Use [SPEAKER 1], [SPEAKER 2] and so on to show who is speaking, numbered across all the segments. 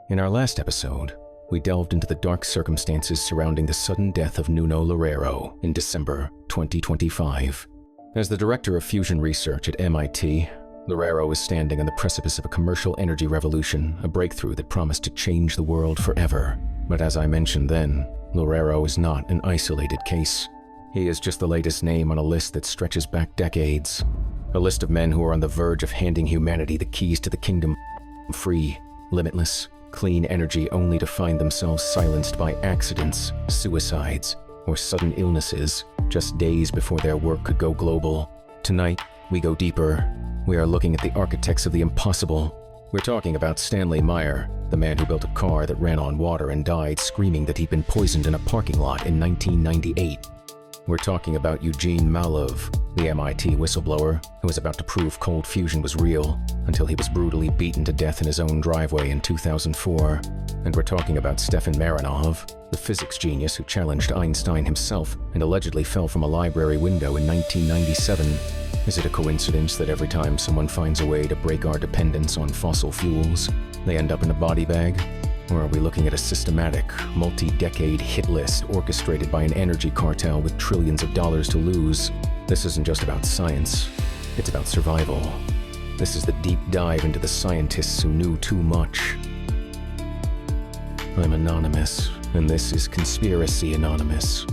[SPEAKER 1] In our last episode, we delved into the dark circumstances surrounding the sudden death of Nuno Loureiro in December 2025. As the director of fusion research at MIT, Loureiro was standing on the precipice of a commercial energy revolution, a breakthrough that promised to change the world forever. But as I mentioned then, Loureiro is not an isolated case. He is just the latest name on a list that stretches back decades. A list of men who are on the verge of handing humanity the keys to the kingdom, free, limitless, clean energy, only to find themselves silenced by accidents, suicides, or sudden illnesses just days before their work could go global. Tonight, we go deeper. We are looking at the architects of the impossible. We're talking about Stanley Meyer, the man who built a car that ran on water and died screaming that he'd been poisoned in a parking lot in 1998. We're talking about Eugene Mallove, the MIT whistleblower who was about to prove cold fusion was real until he was brutally beaten to death in his own driveway in 2004. And we're talking about Stefan Marinov, the physics genius who challenged Einstein himself and allegedly fell from a library window in 1997. Is it a coincidence that every time someone finds a way to break our dependence on fossil fuels, they end up in a body bag? Or are we looking at a systematic, multi-decade hit list orchestrated by an energy cartel with trillions of dollars to lose? This isn't just about science, it's about survival. This is the deep dive into the scientists who knew too much. I'm Anonymous, and this is Conspiracy Anonymous.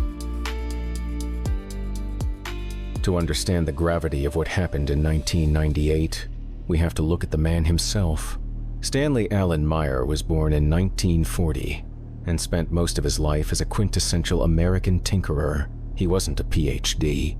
[SPEAKER 1] To understand the gravity of what happened in 1998, we have to look at the man himself. Stanley Allen Meyer was born in 1940 and spent most of his life as a quintessential American tinkerer. He wasn't a PhD,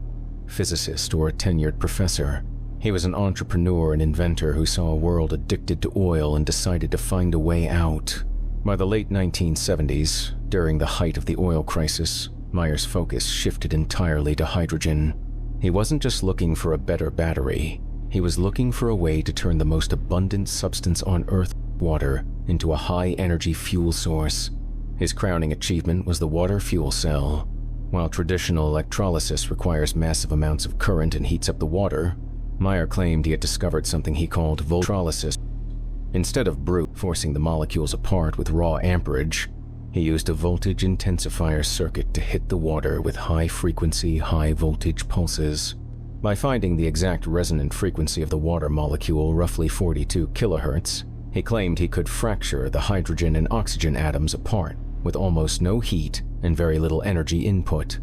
[SPEAKER 1] physicist, or a tenured professor. He was an entrepreneur and inventor who saw a world addicted to oil and decided to find a way out. By the late 1970s, during the height of the oil crisis, Meyer's focus shifted entirely to hydrogen. He wasn't just looking for a better battery. He was looking for a way to turn the most abundant substance on Earth, water, into a high-energy fuel source. His crowning achievement was the water fuel cell. While traditional electrolysis requires massive amounts of current and heats up the water, Meyer claimed he had discovered something he called voltrolysis. Instead of brute forcing the molecules apart with raw amperage, he used a voltage intensifier circuit to hit the water with high-frequency, high-voltage pulses. By finding the exact resonant frequency of the water molecule, roughly 42 kilohertz, he claimed he could fracture the hydrogen and oxygen atoms apart with almost no heat and very little energy input.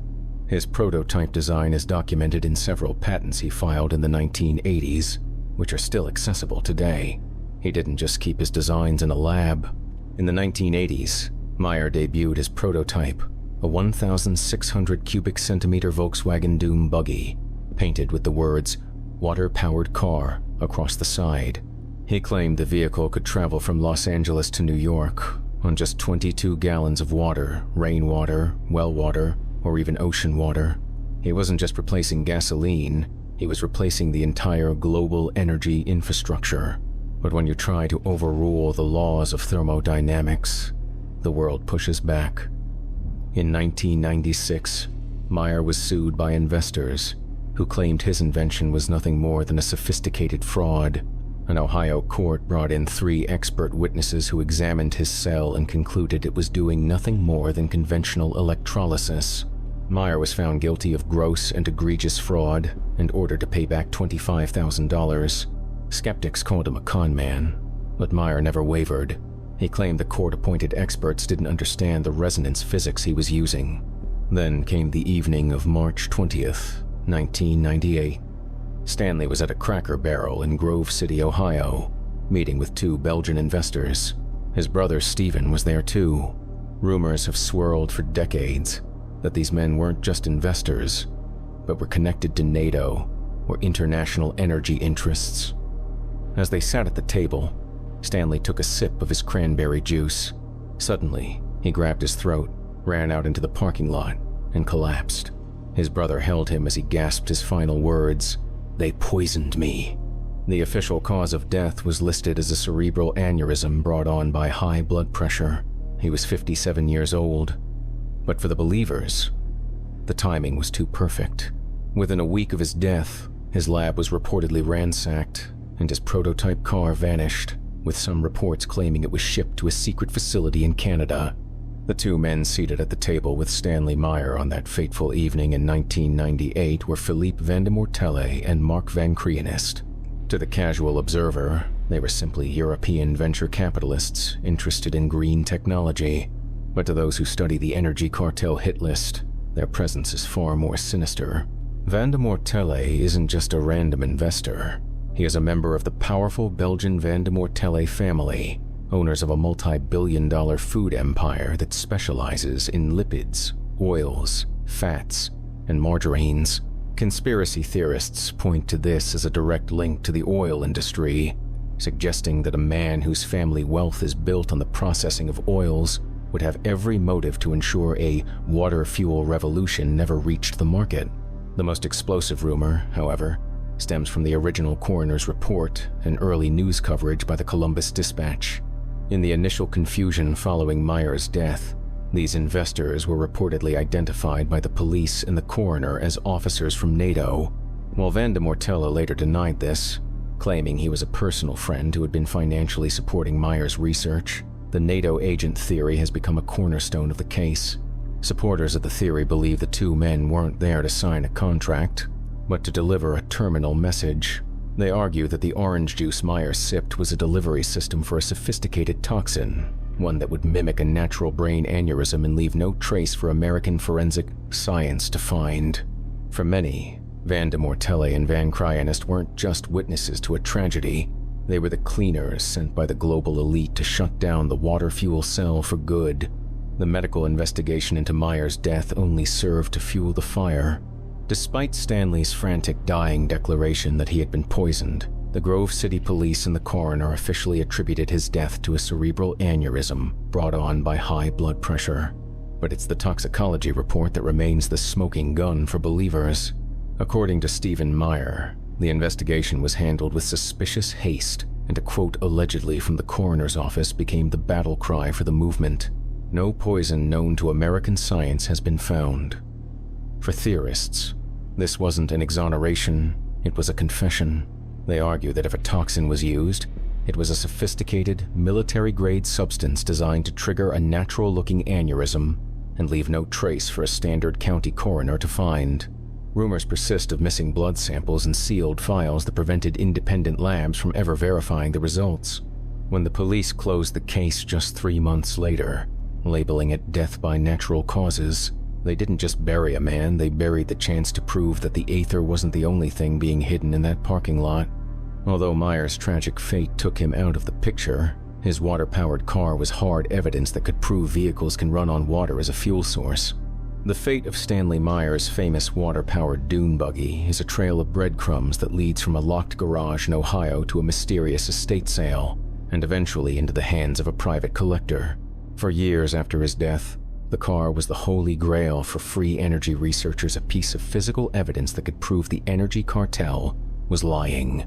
[SPEAKER 1] His prototype design is documented in several patents he filed in the 1980s, which are still accessible today. He didn't just keep his designs in a lab. In the 1980s, Meyer debuted his prototype, a 1,600 cubic centimeter Volkswagen Doom buggy, painted with the words, "water-powered car," across the side. He claimed the vehicle could travel from Los Angeles to New York on just 22 gallons of water, rainwater, well water, or even ocean water. He wasn't just replacing gasoline, he was replacing the entire global energy infrastructure. But when you try to overrule the laws of thermodynamics, the world pushes back. In 1996, Meyer was sued by investors who claimed his invention was nothing more than a sophisticated fraud. An Ohio court brought in 3 expert witnesses who examined his cell and concluded it was doing nothing more than conventional electrolysis. Meyer was found guilty of gross and egregious fraud and ordered to pay back $25,000. Skeptics called him a con man, but Meyer never wavered. He claimed the court-appointed experts didn't understand the resonance physics he was using. Then came the evening of March 20th, 1998. Stanley was at a Cracker Barrel in Grove City, Ohio, meeting with 2 Belgian investors. His brother Stephen was there too. Rumors have swirled for decades that these men weren't just investors, but were connected to NATO or international energy interests. As they sat at the table, Stanley took a sip of his cranberry juice. Suddenly, he grabbed his throat, ran out into the parking lot, and collapsed. His brother held him as he gasped his final words, "They poisoned me." The official cause of death was listed as a cerebral aneurysm brought on by high blood pressure. He was 57 years old. But for the believers, the timing was too perfect. Within a week of his death, his lab was reportedly ransacked, and his prototype car vanished. with some reports claiming it was shipped to a secret facility in Canada. The two men seated at the table with Stanley Meyer on that fateful evening in 1998 were Philippe Van de Mortelle and Mark Van Krienist. To the casual observer, they were simply European venture capitalists interested in green technology. But to those who study the energy cartel hit list, their presence is far more sinister. Van de Mortelle isn't just a random investor. He is a member of the powerful Belgian Van de Mortelle family, owners of a multi-billion-dollar food empire that specializes in lipids, oils, fats, and margarines. Conspiracy theorists point to this as a direct link to the oil industry, suggesting that a man whose family wealth is built on the processing of oils would have every motive to ensure a water fuel revolution never reached the market. The most explosive rumor, however, stems from the original coroner's report and early news coverage by the Columbus Dispatch. In the initial confusion following Meyer's death, these investors were reportedly identified by the police and the coroner as officers from NATO, while Van de Mortelle later denied this, claiming he was a personal friend who had been financially supporting Meyer's research. The NATO agent theory has become a cornerstone of the case. Supporters of the theory believe the two men weren't there to sign a contract, but to deliver a terminal message. They argue that the orange juice Meyer sipped was a delivery system for a sophisticated toxin, one that would mimic a natural brain aneurysm and leave no trace for American forensic science to find. For many, Van de Mortelle and Van Krienist weren't just witnesses to a tragedy. They were the cleaners sent by the global elite to shut down the water fuel cell for good. The medical investigation into Meyer's death only served to fuel the fire. Despite Stanley's frantic dying declaration that he had been poisoned, the Grove City Police and the coroner officially attributed his death to a cerebral aneurysm brought on by high blood pressure. But it's the toxicology report that remains the smoking gun for believers. According to Stefan Mayer, the investigation was handled with suspicious haste, and a quote allegedly from the coroner's office became the battle cry for the movement. No poison known to American science has been found. For theorists, this wasn't an exoneration, it was a confession. They argue that if a toxin was used, it was a sophisticated, military-grade substance designed to trigger a natural-looking aneurysm and leave no trace for a standard county coroner to find. Rumors persist of missing blood samples and sealed files that prevented independent labs from ever verifying the results. When the police closed the case just 3 months later, labeling it death by natural causes, they didn't just bury a man, they buried the chance to prove that the aether wasn't the only thing being hidden in that parking lot. Although Meyer's tragic fate took him out of the picture, his water-powered car was hard evidence that could prove vehicles can run on water as a fuel source. The fate of Stanley Meyer's famous water-powered dune buggy is a trail of breadcrumbs that leads from a locked garage in Ohio to a mysterious estate sale, and eventually into the hands of a private collector. For years after his death, the car was the holy grail for free energy researchers, a piece of physical evidence that could prove the energy cartel was lying.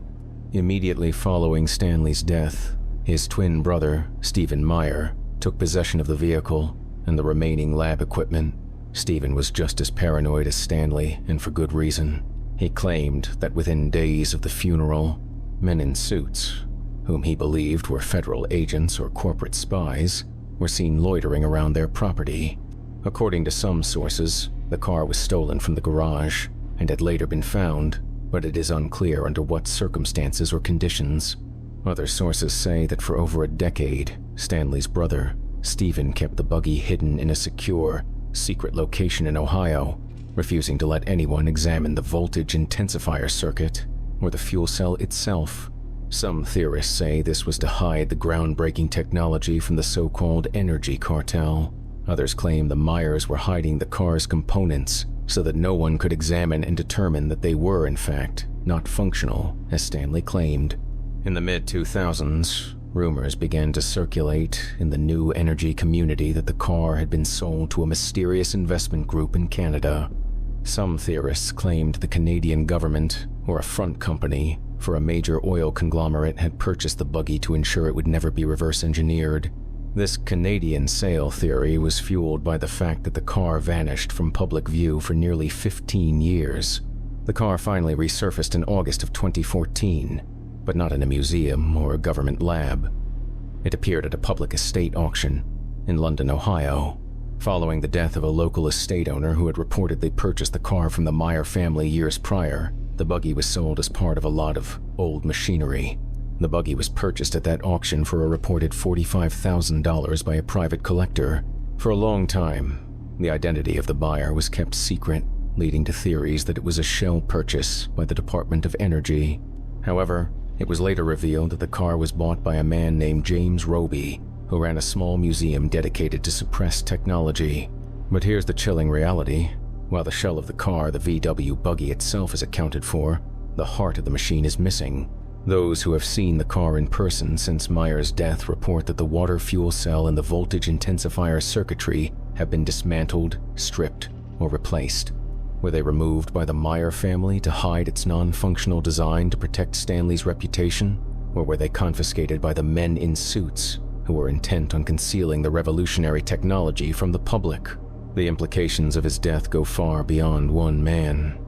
[SPEAKER 1] Immediately following Stanley's death, his twin brother, Stefan Meyer, took possession of the vehicle and the remaining lab equipment. Stephen was just as paranoid as Stanley, and for good reason. He claimed that within days of the funeral, men in suits, whom he believed were federal agents or corporate spies, were seen loitering around their property. According to some sources, the car was stolen from the garage and had later been found, but it is unclear under what circumstances or conditions. Other sources say that for over a decade, Stanley's brother, Stephen, kept the buggy hidden in a secure, secret location in Ohio, refusing to let anyone examine the voltage intensifier circuit or the fuel cell itself. Some theorists say this was to hide the groundbreaking technology from the so-called energy cartel. Others claim the Meyers were hiding the car's components so that no one could examine and determine that they were, in fact, not functional, as Stanley claimed. In the mid-2000s, rumors began to circulate in the new energy community that the car had been sold to a mysterious investment group in Canada. Some theorists claimed the Canadian government, or a front company, for a major oil conglomerate had purchased the buggy to ensure it would never be reverse-engineered. This Canadian sale theory was fueled by the fact that the car vanished from public view for nearly 15 years. The car finally resurfaced in August of 2014, but not in a museum or a government lab. It appeared at a public estate auction in London, Ohio, following the death of a local estate owner who had reportedly purchased the car from the Meyer family years prior. The buggy was sold as part of a lot of old machinery. The buggy was purchased at that auction for a reported $45,000 by a private collector. For a long time, the identity of the buyer was kept secret, leading to theories that it was a shell purchase by the Department of Energy. However, it was later revealed that the car was bought by a man named James Roby, who ran a small museum dedicated to suppressed technology. But here's the chilling reality. While the shell of the car, the VW buggy itself, is accounted for, the heart of the machine is missing. Those who have seen the car in person since Meyer's death report that the water fuel cell and the voltage intensifier circuitry have been dismantled, stripped, or replaced. Were they removed by the Meyer family to hide its non-functional design to protect Stanley's reputation? Or were they confiscated by the men in suits who were intent on concealing the revolutionary technology from the public? The implications of his death go far beyond one man.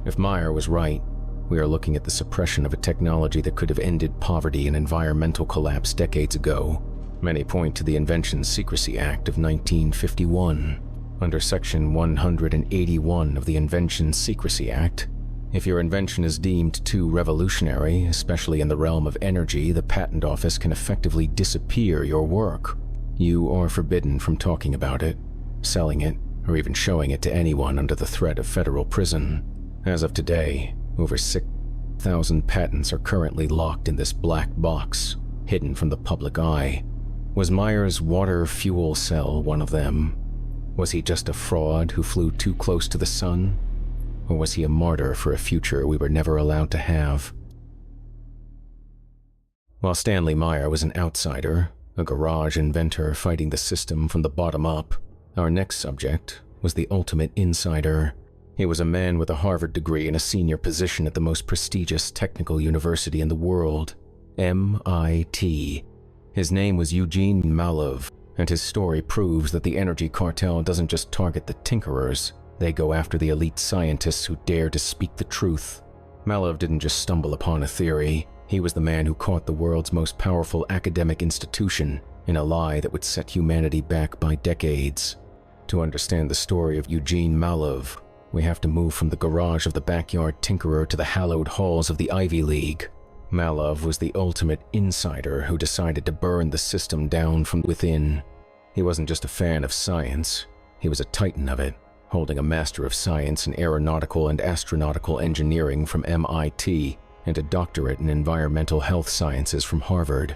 [SPEAKER 1] If Meyer was right, we are looking at the suppression of a technology that could have ended poverty and environmental collapse decades ago. Many point to the Inventions Secrecy Act of 1951. Under Section 181 of the Inventions Secrecy Act, if your invention is deemed too revolutionary, especially in the realm of energy, the Patent Office can effectively disappear your work. You are forbidden from talking about it, selling it, or even showing it to anyone under the threat of federal prison. As of today, over 6,000 patents are currently locked in this black box, hidden from the public eye. Was Meyer's water fuel cell one of them? Was he just a fraud who flew too close to the sun? Or was he a martyr for a future we were never allowed to have? While Stanley Meyer was an outsider, a garage inventor fighting the system from the bottom up, our next subject was the ultimate insider. He was a man with a Harvard degree and a senior position at the most prestigious technical university in the world, MIT. His name was Eugene Mallove, and his story proves that the energy cartel doesn't just target the tinkerers, they go after the elite scientists who dare to speak the truth. Mallove didn't just stumble upon a theory, he was the man who caught the world's most powerful academic institution in a lie that would set humanity back by decades. To understand the story of Eugene Mallove, we have to move from the garage of the backyard tinkerer to the hallowed halls of the Ivy League. Mallove was the ultimate insider who decided to burn the system down from within. He wasn't just a fan of science, he was a titan of it, holding a Master of Science in Aeronautical and Astronautical Engineering from MIT and a doctorate in Environmental Health Sciences from Harvard.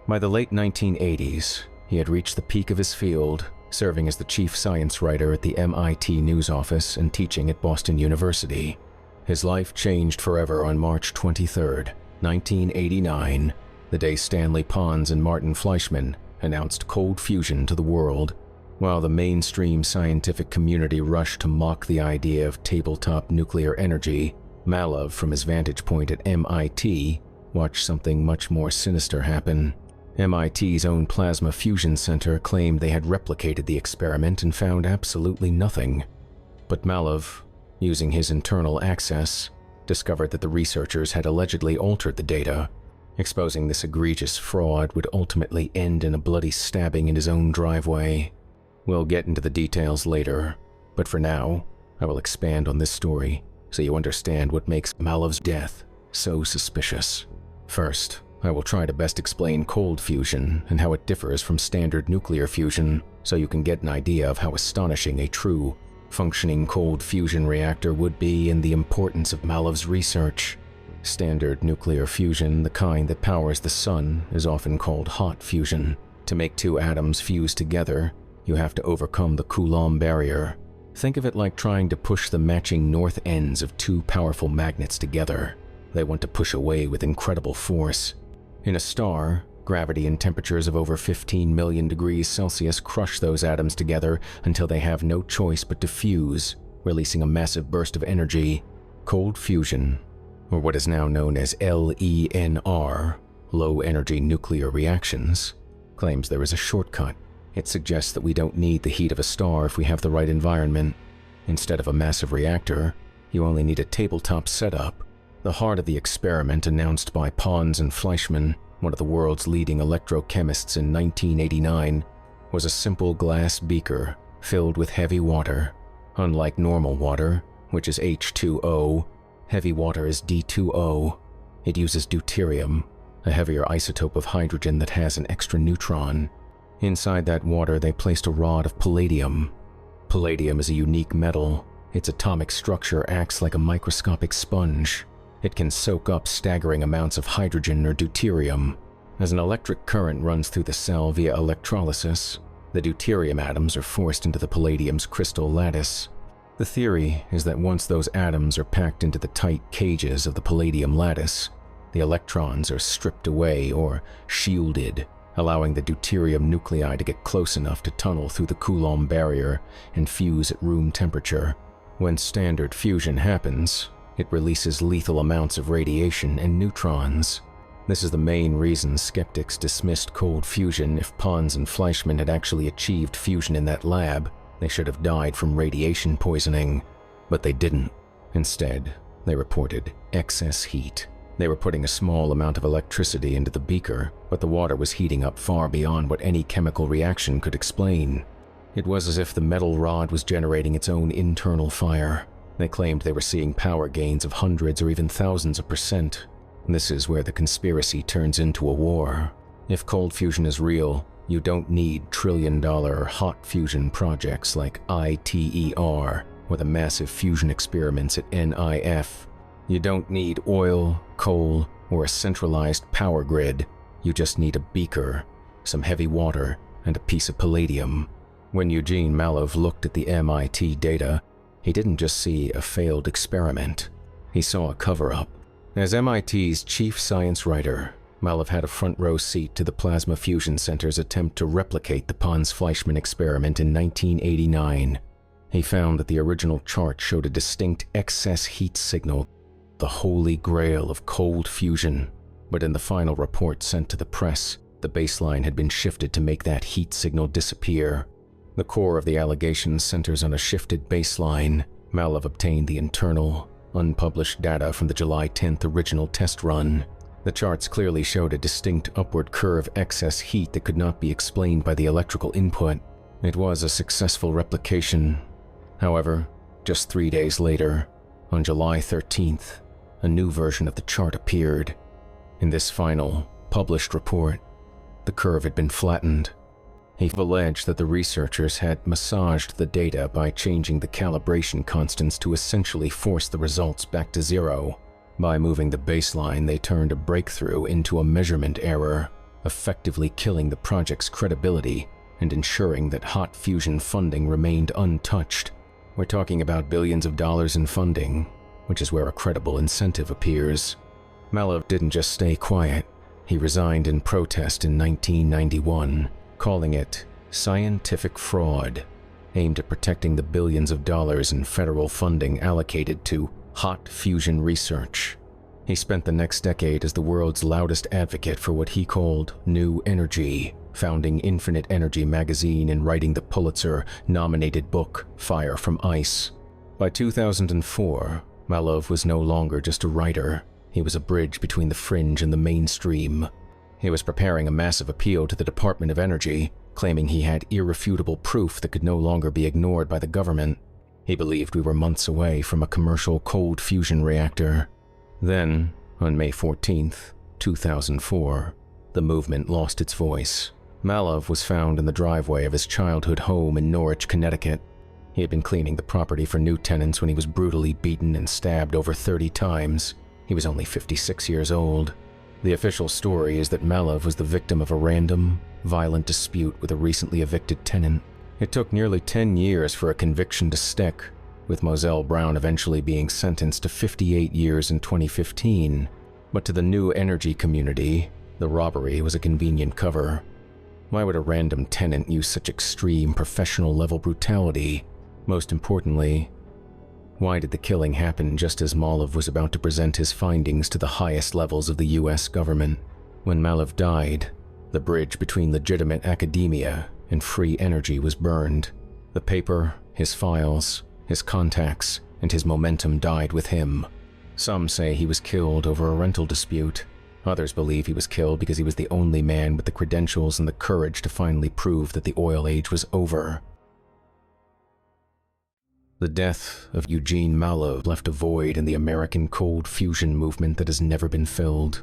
[SPEAKER 1] By the late 1980s, he had reached the peak of his field, serving as the chief science writer at the MIT News Office and teaching at Boston University. His life changed forever on March 23, 1989, the day Stanley Pons and Martin Fleischmann announced cold fusion to the world. While the mainstream scientific community rushed to mock the idea of tabletop nuclear energy, Mallove, from his vantage point at MIT, watched something much more sinister happen. MIT's own Plasma Fusion Center claimed they had replicated the experiment and found absolutely nothing. But Mallove, using his internal access, discovered that the researchers had allegedly altered the data. Exposing this egregious fraud would ultimately end in a bloody stabbing in his own driveway. We'll get into the details later, but for now, I will expand on this story so you understand what makes Mallove's death so suspicious. First, I will try to best explain cold fusion and how it differs from standard nuclear fusion so you can get an idea of how astonishing a true, functioning cold fusion reactor would be and the importance of Mallove's research. Standard nuclear fusion, the kind that powers the sun, is often called hot fusion. To make two atoms fuse together, you have to overcome the Coulomb barrier. Think of it like trying to push the matching north ends of two powerful magnets together. They want to push away with incredible force. In a star, gravity and temperatures of over 15 million degrees Celsius crush those atoms together until they have no choice but to fuse, releasing a massive burst of energy. Cold fusion, or what is now known as LENR, low energy nuclear reactions, claims there is a shortcut. It suggests that we don't need the heat of a star if we have the right environment. Instead of a massive reactor, you only need a tabletop setup. The heart of the experiment announced by Pons and Fleischmann one of the world's leading electrochemists in 1989, was a simple glass beaker filled with heavy water. Unlike normal water, which is H2O, heavy water is D2O. It uses deuterium, a heavier isotope of hydrogen that has an extra neutron. Inside that water, they placed a rod of palladium. Palladium is a unique metal. Its atomic structure acts like a microscopic sponge. It can soak up staggering amounts of hydrogen or deuterium. As an electric current runs through the cell via electrolysis, the deuterium atoms are forced into the palladium's crystal lattice. The theory is that once those atoms are packed into the tight cages of the palladium lattice, the electrons are stripped away or shielded, allowing the deuterium nuclei to get close enough to tunnel through the Coulomb barrier and fuse at room temperature. When standard fusion happens, it releases lethal amounts of radiation and neutrons. This is the main reason skeptics dismissed cold fusion. If Pons and Fleischmann had actually achieved fusion in that lab, they should have died from radiation poisoning. But they didn't. Instead, they reported excess heat. They were putting a small amount of electricity into the beaker, but the water was heating up far beyond what any chemical reaction could explain. It was as if the metal rod was generating its own internal fire. They claimed they were seeing power gains of hundreds or even thousands of %. This is where the conspiracy turns into a war. If cold fusion is real, you don't need trillion-dollar hot fusion projects like ITER or the massive fusion experiments at NIF. You don't need oil, coal, or a centralized power grid. You just need a beaker, some heavy water, and a piece of palladium. When Eugene Mallove looked at the MIT data, he didn't just see a failed experiment. He saw a cover-up. As MIT's chief science writer, Mallove had a front-row seat to the Plasma Fusion Center's attempt to replicate the Pons-Fleischmann experiment in 1989. He found that the original chart showed a distinct excess heat signal, the holy grail of cold fusion. But in the final report sent to the press, the baseline had been shifted to make that heat signal disappear. The core of the allegation centers on a shifted baseline. Mallove obtained the internal, unpublished data from the July 10th original test run. The charts clearly showed a distinct upward curve excess heat that could not be explained by the electrical input. It was a successful replication. However, just 3 days later, on July 13th, a new version of the chart appeared. In this final, published report, the curve had been flattened. He alleged that the researchers had massaged the data by changing the calibration constants to essentially force the results back to zero. By moving the baseline, they turned a breakthrough into a measurement error, effectively killing the project's credibility and ensuring that hot fusion funding remained untouched. We're talking about billions of dollars in funding, which is where a credible incentive appears. Mallove didn't just stay quiet. He resigned in protest in 1991. Calling it scientific fraud, aimed at protecting the billions of dollars in federal funding allocated to hot fusion research. He spent the next decade as the world's loudest advocate for what he called new energy, founding Infinite Energy magazine and writing the Pulitzer-nominated book Fire from Ice. By 2004, Mallove was no longer just a writer. He was a bridge between the fringe and the mainstream. He was preparing a massive appeal to the Department of Energy, claiming he had irrefutable proof that could no longer be ignored by the government. He believed we were months away from a commercial cold fusion reactor. Then, on May 14th, 2004, the movement lost its voice. Mallove was found in the driveway of his childhood home in Norwich, Connecticut. He had been cleaning the property for new tenants when he was brutally beaten and stabbed over 30 times. He was only 56 years old. The official story is that Mallove was the victim of a random, violent dispute with a recently evicted tenant. It took nearly 10 years for a conviction to stick, with Moselle Brown eventually being sentenced to 58 years in 2015. But to the new energy community, the robbery was a convenient cover. Why would a random tenant use such extreme professional-level brutality? Most importantly, why did the killing happen just as Mallove was about to present his findings to the highest levels of the US government? When Mallove died, the bridge between legitimate academia and free energy was burned. The paper, his files, his contacts, and his momentum died with him. Some say he was killed over a rental dispute. Others believe he was killed because he was the only man with the credentials and the courage to finally prove that the oil age was over. The death of Eugene Mallove left a void in the American cold fusion movement that has never been filled.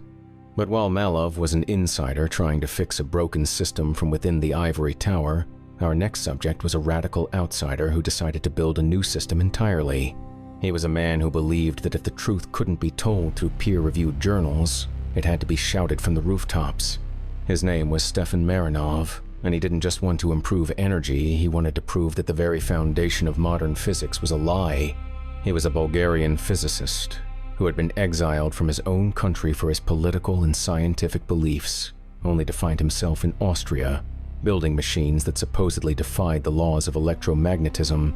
[SPEAKER 1] But while Mallove was an insider trying to fix a broken system from within the ivory tower, our next subject was a radical outsider who decided to build a new system entirely. He was a man who believed that if the truth couldn't be told through peer-reviewed journals, it had to be shouted from the rooftops. His name was Stefan Marinov, and he didn't just want to improve energy, he wanted to prove that the very foundation of modern physics was a lie. He was a Bulgarian physicist who had been exiled from his own country for his political and scientific beliefs, only to find himself in Austria, building machines that supposedly defied the laws of electromagnetism.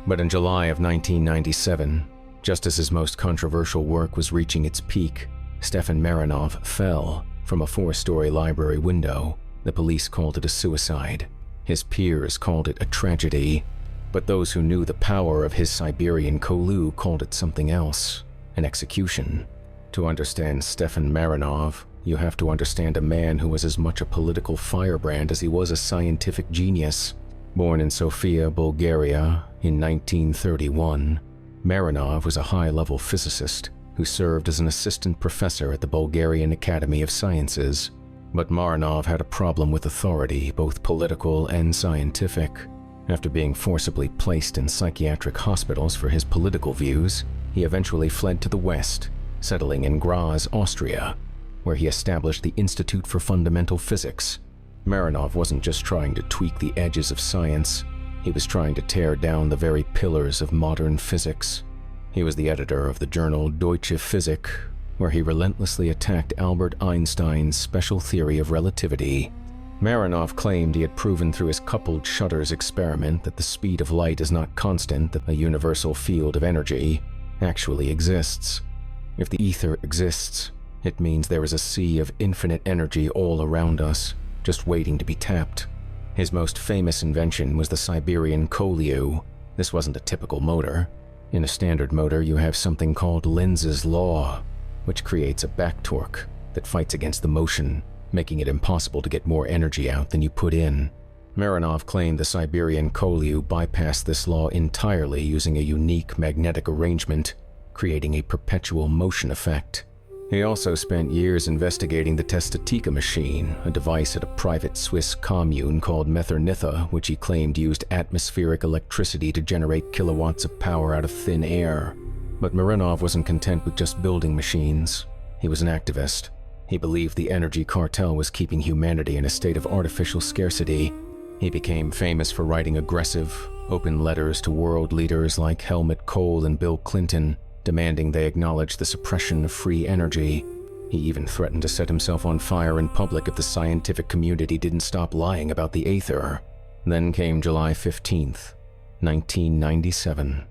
[SPEAKER 1] But in July of 1997, just as his most controversial work was reaching its peak, Stefan Marinov fell from a 4-story library window. The police called it a suicide. His peers called it a tragedy. But those who knew the power of his Siberian Kolu called it something else, an execution. To understand Stefan Marinov, you have to understand a man who was as much a political firebrand as he was a scientific genius. Born in Sofia, Bulgaria in 1931, Marinov was a high-level physicist who served as an assistant professor at the Bulgarian Academy of Sciences. But Marinov had a problem with authority, both political and scientific. After being forcibly placed in psychiatric hospitals for his political views, he eventually fled to the West, settling in Graz, Austria, where he established the Institute for Fundamental Physics. Marinov wasn't just trying to tweak the edges of science, he was trying to tear down the very pillars of modern physics. He was the editor of the journal Deutsche Physik, where he relentlessly attacked Albert Einstein's special theory of relativity. Marinov claimed he had proven through his coupled shutters experiment that the speed of light is not constant, that a universal field of energy actually exists. If the ether exists, it means there is a sea of infinite energy all around us, just waiting to be tapped. His most famous invention was the Siberian Kolu. This wasn't a typical motor. In a standard motor, you have something called Lenz's law, which creates a back torque that fights against the motion, making it impossible to get more energy out than you put in. Marinov claimed the Siberian Kolu bypassed this law entirely using a unique magnetic arrangement, creating a perpetual motion effect. He also spent years investigating the Testatika machine, a device at a private Swiss commune called Methernitha, which he claimed used atmospheric electricity to generate kilowatts of power out of thin air. But Marinov wasn't content with just building machines. He was an activist. He believed the energy cartel was keeping humanity in a state of artificial scarcity. He became famous for writing aggressive, open letters to world leaders like Helmut Kohl and Bill Clinton, demanding they acknowledge the suppression of free energy. He even threatened to set himself on fire in public if the scientific community didn't stop lying about the aether. Then came July 15th, 1997.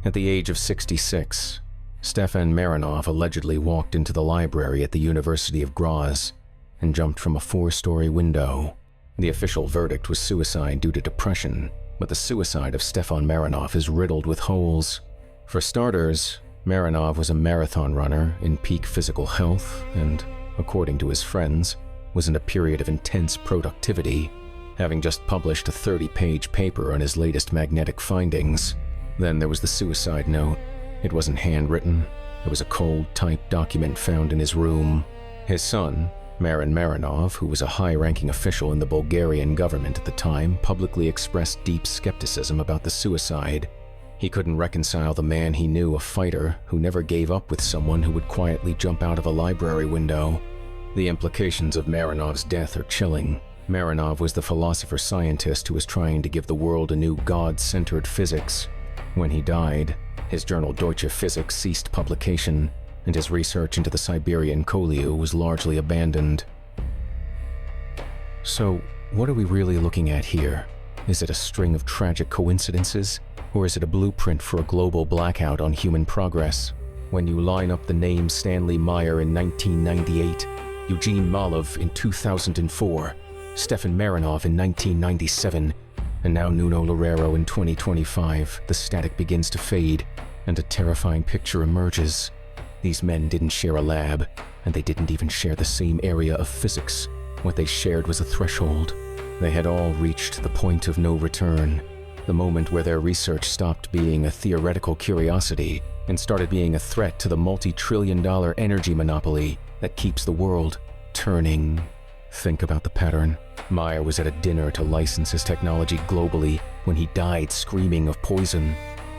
[SPEAKER 1] At the age of 66, Stefan Marinov allegedly walked into the library at the University of Graz and jumped from a 4-story window. The official verdict was suicide due to depression, but the suicide of Stefan Marinov is riddled with holes. For starters, Marinov was a marathon runner in peak physical health and, according to his friends, was in a period of intense productivity, having just published a 30-page paper on his latest magnetic findings. Then there was the suicide note. It wasn't handwritten. It was a cold-typed document found in his room. His son, Marin Marinov, who was a high-ranking official in the Bulgarian government at the time, publicly expressed deep skepticism about the suicide. He couldn't reconcile the man he knew, a fighter who never gave up, with someone who would quietly jump out of a library window. The implications of Marinov's death are chilling. Marinov was the philosopher-scientist who was trying to give the world a new God-centered physics. When he died, his journal Deutsche Physik ceased publication, and his research into the Siberian Kolu was largely abandoned. So, what are we really looking at here? Is it a string of tragic coincidences? Or is it a blueprint for a global blackout on human progress? When you line up the names Stanley Meyer in 1998, Eugene Mallove in 2004, Stefan Marinov in 1997, and now Nuno Loureiro in 2025, the static begins to fade, and a terrifying picture emerges. These men didn't share a lab, and they didn't even share the same area of physics. What they shared was a threshold. They had all reached the point of no return, the moment where their research stopped being a theoretical curiosity and started being a threat to the multi-trillion-dollar energy monopoly that keeps the world turning. Think about the pattern. Meyer was at a dinner to license his technology globally when he died screaming of poison.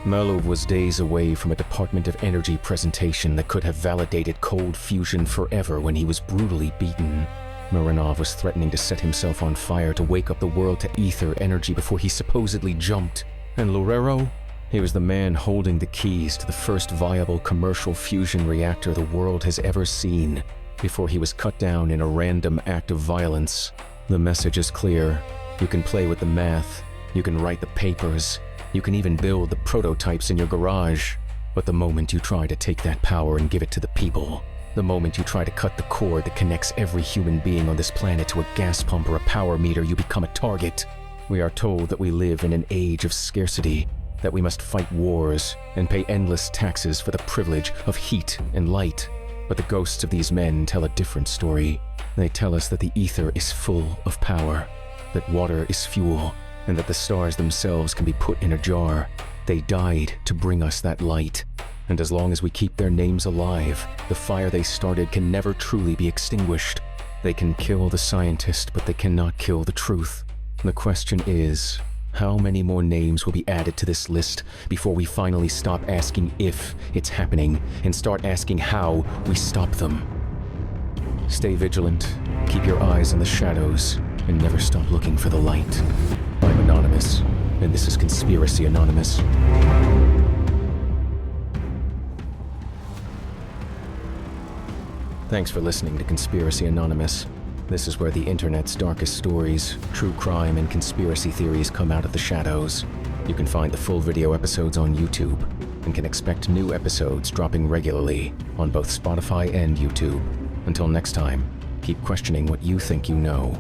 [SPEAKER 1] Mallove was days away from a Department of Energy presentation that could have validated cold fusion forever when he was brutally beaten. Marinov was threatening to set himself on fire to wake up the world to ether energy before he supposedly jumped. And Loureiro? He was the man holding the keys to the first viable commercial fusion reactor the world has ever seen, before he was cut down in a random act of violence. The message is clear. You can play with the math, you can write the papers, you can even build the prototypes in your garage. But the moment you try to take that power and give it to the people, the moment you try to cut the cord that connects every human being on this planet to a gas pump or a power meter, you become a target. We are told that we live in an age of scarcity, that we must fight wars and pay endless taxes for the privilege of heat and light. But the ghosts of these men tell a different story. They tell us that the ether is full of power, that water is fuel, and that the stars themselves can be put in a jar. They died to bring us that light. And as long as we keep their names alive, the fire they started can never truly be extinguished. They can kill the scientist, but they cannot kill the truth. The question is, how many more names will be added to this list before we finally stop asking if it's happening and start asking how we stop them? Stay vigilant, keep your eyes on the shadows, and never stop looking for the light. I'm Anonymous, and this is Conspiracy Anonymous. Thanks for listening to Conspiracy Anonymous. This is where the internet's darkest stories, true crime, and conspiracy theories come out of the shadows. You can find the full video episodes on YouTube and can expect new episodes dropping regularly on both Spotify and YouTube. Until next time, keep questioning what you think you know.